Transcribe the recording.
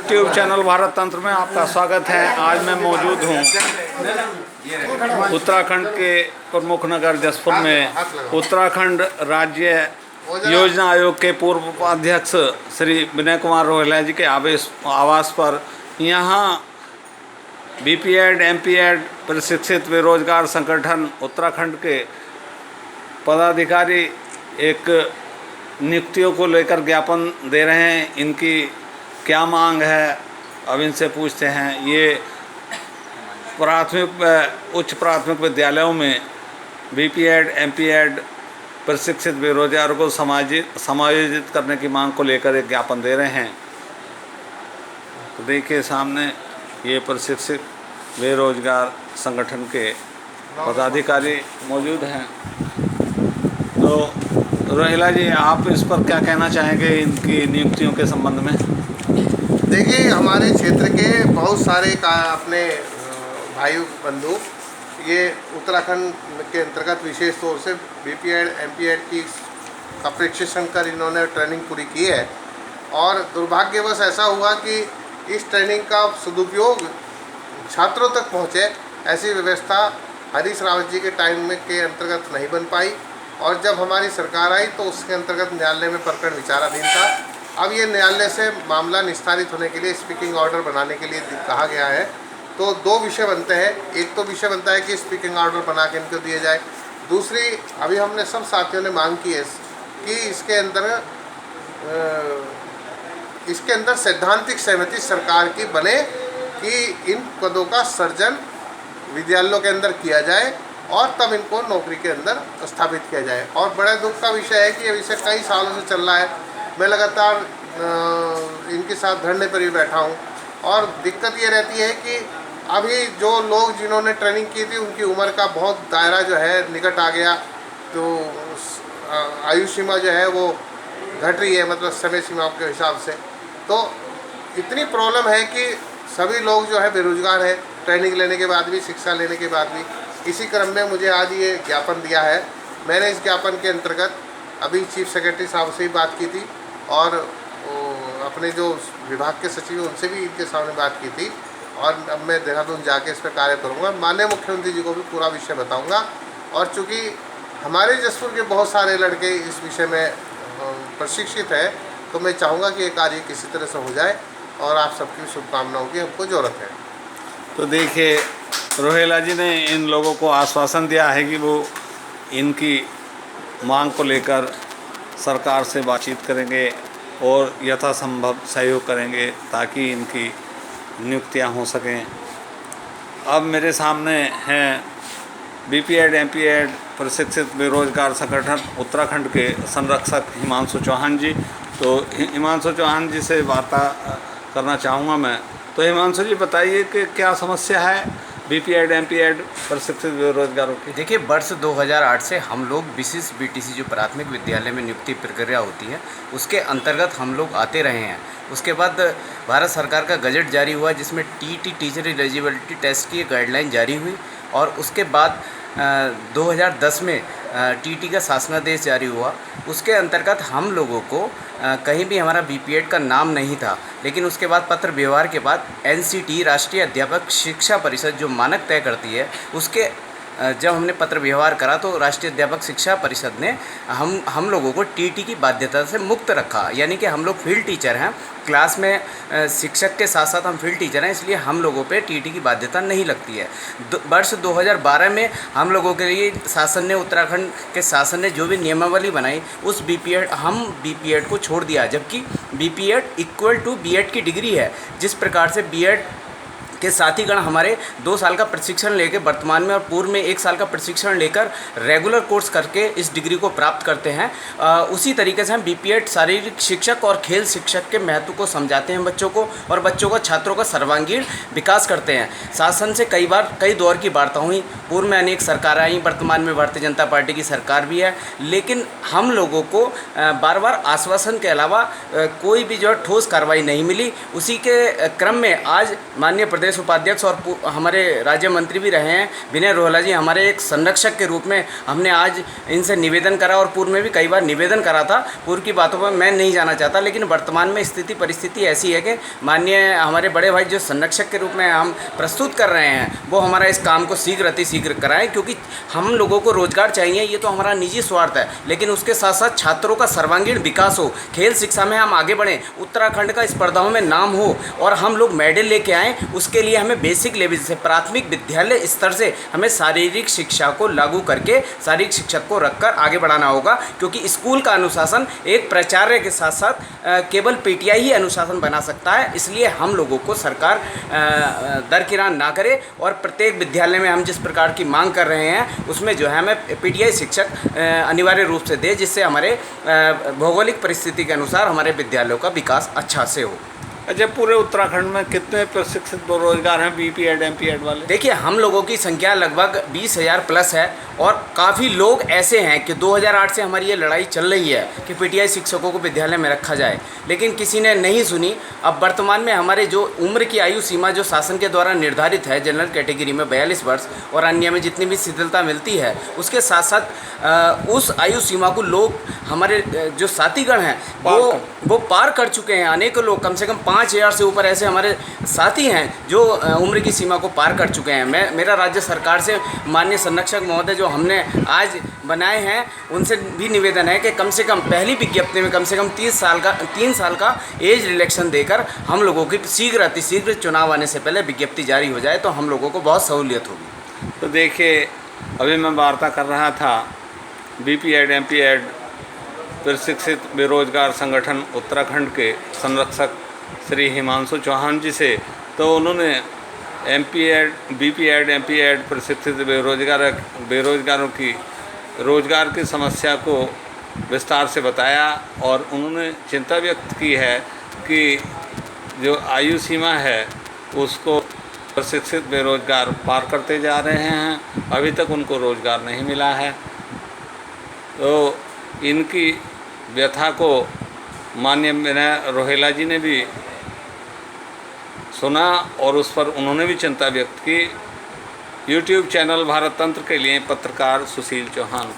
YouTube channel Bharat तंत्र में आपका स्वागत है। आज मैं मौजूद हूँ उत्तराखंड के प्रमुख नगर जसपुर में। उत्तराखंड राज्य योजना आयोग के पूर्व उपाध्यक्ष श्री विनय कुमार रोहिला जी के आवास पर यहाँ बीपीएड एमपीएड प्रशिक्षित बेरोजगार संगठन उत्तराखंड के पदाधिकारी एक नियुक्तियों को लेकर ज्ञापन दे रहे हैं। इनकी क्या मांग है, अब इनसे पूछते हैं। ये उच्च प्राथमिक विद्यालयों में बीपीएड एमपीएड प्रशिक्षित बेरोजगारों को समायोजित करने की मांग को लेकर एक ज्ञापन दे रहे हैं। तो देखिए सामने ये प्रशिक्षित बेरोजगार संगठन के पदाधिकारी मौजूद हैं। तो रोहिला जी, आप इस पर क्या कहना चाहेंगे इनकी नियुक्तियों के संबंध में? देखिए, हमारे क्षेत्र के बहुत सारे अपने भाई बंधु ये उत्तराखंड के अंतर्गत विशेष तौर से बीपीएड एमपीएड की का प्रशिक्षण कर इन्होंने ट्रेनिंग पूरी की है। और दुर्भाग्यवश ऐसा हुआ कि इस ट्रेनिंग का सदुपयोग छात्रों तक पहुँचे, ऐसी व्यवस्था हरीश रावत जी के टाइम में के अंतर्गत नहीं बन पाई। और जब हमारी सरकार आई तो उसके अंतर्गत न्यायालय में प्रकरण विचाराधीन था। अब ये न्यायालय से मामला निस्तारित होने के लिए स्पीकिंग ऑर्डर बनाने के लिए कहा गया है। तो दो विषय बनते हैं। एक तो विषय बनता है कि स्पीकिंग ऑर्डर बना के इनको दिए जाए। दूसरी, अभी हमने सब साथियों ने मांग की है कि इसके अंदर सैद्धांतिक सहमति सरकार की बने कि इन पदों का सृजन विद्यालयों के अंदर किया जाए और तब इनको नौकरी के अंदर स्थापित किया जाए। और बड़े दुख का विषय है कि अब इसे कई सालों से चल रहा है। मैं लगातार इनके साथ धरने पर भी बैठा हूँ और दिक्कत ये रहती है कि अभी जो लोग जिन्होंने ट्रेनिंग की थी उनकी उम्र का बहुत दायरा जो है निकट आ गया। तो आयु सीमा जो है वो घट रही है, मतलब समय सीमा के हिसाब से। तो इतनी प्रॉब्लम है कि सभी लोग जो है बेरोजगार हैं, ट्रेनिंग लेने के बाद भी, शिक्षा लेने के बाद भी। इसी क्रम में मुझे आज ये ज्ञापन दिया है। मैंने इस ज्ञापन के अंतर्गत अभी चीफ सेक्रेटरी साहब से ही बात की थी और अपने जो विभाग के सचिव हैं उनसे भी इनके सामने बात की थी। और अब मैं देहरादून जाके इस पर कार्य करूँगा। माननीय मुख्यमंत्री जी को भी पूरा विषय बताऊँगा। और चूँकि हमारे जसपुर के बहुत सारे लड़के इस विषय में प्रशिक्षित हैं, तो मैं चाहूँगा कि ये कार्य किसी तरह से हो जाए और आप सबकी शुभकामनाओं की हमको ज़रूरत है। तो देखिए, रोहिला जी ने इन लोगों को आश्वासन दिया है कि वो इनकी मांग को लेकर सरकार से बातचीत करेंगे और यथासंभव सहयोग करेंगे ताकि इनकी नियुक्तियां हो सकें। अब मेरे सामने हैं बीपीएड एमपीएड प्रशिक्षित बेरोजगार संगठन उत्तराखंड के संरक्षक हिमांशु चौहान जी। तो हिमांशु चौहान जी से वार्ता करना चाहूँगा मैं। तो हिमांशु जी, बताइए कि क्या समस्या है बीपीएड एमपीएड प्रशिक्षित बेरोजगारों की? देखिए, वर्ष 2008 से हम लोग विशेष बीटीसी जो प्राथमिक विद्यालय में नियुक्ति प्रक्रिया होती है उसके अंतर्गत हम लोग आते रहे हैं। उसके बाद भारत सरकार का गजट जारी हुआ जिसमें टीटी टीचर एलिजिबिलिटी टेस्ट की गाइडलाइन जारी हुई। और उसके बाद 2010 में टीटी का शासनादेश जारी हुआ। उसके अंतर्गत हम लोगों को कहीं भी हमारा बीपीएड का नाम नहीं था। लेकिन उसके बाद पत्र व्यवहार के बाद एनसीटी राष्ट्रीय अध्यापक शिक्षा परिषद जो मानक तय करती है उसके जब हमने पत्र व्यवहार करा तो राष्ट्रीय अध्यापक शिक्षा परिषद ने हम लोगों को टीटी की बाध्यता से मुक्त रखा। यानी कि हम लोग फील्ड टीचर हैं, क्लास में शिक्षक के साथ साथ हम फील्ड टीचर हैं, इसलिए हम लोगों पे टीटी की बाध्यता नहीं लगती है। वर्ष 2012 में हम लोगों के लिए शासन ने, उत्तराखंड के शासन ने जो भी नियमावली बनाई उस बीपीएड को छोड़ दिया। जबकि बीपीएड इक्वल टू बीएड की डिग्री है। जिस प्रकार से बीएड के साथीगण हमारे 2 साल का प्रशिक्षण लेकर वर्तमान में और पूर्व में 1 साल का प्रशिक्षण लेकर रेगुलर कोर्स करके इस डिग्री को प्राप्त करते हैं, उसी तरीके से हम बीपीएड शारीरिक शिक्षक और खेल शिक्षक के महत्व को समझाते हैं बच्चों को, और बच्चों को, छात्रों का सर्वांगीण विकास करते हैं। शासन से कई दौर की वार्ता हुई, पूर्व में अनेक सरकारें आई, वर्तमान में भारतीय जनता पार्टी की सरकार भी है। लेकिन हम लोगों को बार बार आश्वासन के अलावा कोई भी जो ठोस कार्रवाई नहीं मिली। उसी के क्रम में आज माननीय प्रदेश प्रदेश उपाध्यक्ष और हमारे राज्य मंत्री भी रहे हैं विनय रोहेला जी, हमारे एक संरक्षक के रूप में हमने आज इनसे निवेदन करा और पूर्व में भी कई बार निवेदन करा था। पूर्व की बातों पर मैं नहीं जाना चाहता, लेकिन वर्तमान में स्थिति परिस्थिति ऐसी है कि माननीय हमारे बड़े भाई जो संरक्षक के रूप में हम प्रस्तुत कर रहे हैं वो हमारा इस काम को शीघ्र अतिशीघ्र कराएं, क्योंकि हम लोगों को रोजगार चाहिए, ये तो हमारा निजी स्वार्थ है, लेकिन उसके साथ साथ छात्रों का सर्वांगीण विकास हो, खेल शिक्षा में हम आगे बढ़ें, उत्तराखंड का स्पर्धाओं में नाम हो और हम लोग मेडल लेके आएँ। उसके लिए हमें बेसिक लेवल से प्राथमिक विद्यालय स्तर से हमें शारीरिक शिक्षा को लागू करके शारीरिक शिक्षक को रखकर आगे बढ़ाना होगा, क्योंकि स्कूल का अनुशासन एक प्राचार्य के साथ साथ केवल पीटीआई ही अनुशासन बना सकता है। इसलिए हम लोगों को सरकार दरकिरार ना करे और प्रत्येक विद्यालय में हम जिस प्रकार की मांग कर रहे हैं उसमें जो है हमें पीटीआई शिक्षक अनिवार्य रूप से दे, जिससे हमारे भौगोलिक परिस्थिति के अनुसार हमारे विद्यालयों का विकास अच्छा से हो। अच्छा, पूरे उत्तराखंड में कितने प्रशिक्षित बेरोजगार हैं बीपीएड एमपीएड वाले? देखिए, हम लोगों की संख्या लगभग 20,000 प्लस है और काफ़ी लोग ऐसे हैं कि 2008 से हमारी ये लड़ाई चल रही है कि पीटीआई शिक्षकों को विद्यालय में रखा जाए, लेकिन किसी ने नहीं सुनी। अब वर्तमान में हमारे जो उम्र की आयु सीमा जो शासन के द्वारा निर्धारित है जनरल कैटेगरी में 42 वर्ष और अन्य में जितनी भी शिथिलता मिलती है, उसके साथ साथ उस आयु सीमा को लोग हमारे जो साथीगण हैं वो पार कर चुके हैं। अनेकों लोग, कम से कम 5,000 से ऊपर ऐसे हमारे साथी हैं जो उम्र की सीमा को पार कर चुके हैं। मेरा राज्य सरकार से माननीय संरक्षक महोदय जो हमने आज बनाए हैं उनसे भी निवेदन है कि कम से कम पहली विज्ञप्ति में कम से कम 3 साल का एज रिलैक्शन देकर हम लोगों की शीघ्र अतिशीघ्र चुनाव आने से पहले विज्ञप्ति जारी हो जाए तो हम लोगों को बहुत सहूलियत होगी। तो देखिए, अभी मैं वार्ता कर रहा था बीपीएड एमपीएड प्रशिक्षित बेरोजगार संगठन उत्तराखंड के संरक्षक श्री हिमांशु चौहान जी से। तो उन्होंने बीपीएड एमपीएड प्रशिक्षित बेरोजगारों की रोजगार की समस्या को विस्तार से बताया और उन्होंने चिंता व्यक्त की है कि जो आयु सीमा है उसको प्रशिक्षित बेरोजगार पार करते जा रहे हैं, अभी तक उनको रोजगार नहीं मिला है। तो इनकी व्यथा को माननीय विनय रोहेला जी ने भी सुना और उस पर उन्होंने भी चिंता व्यक्त की। यूट्यूब चैनल भारत तंत्र के लिए पत्रकार सुशील चौहान।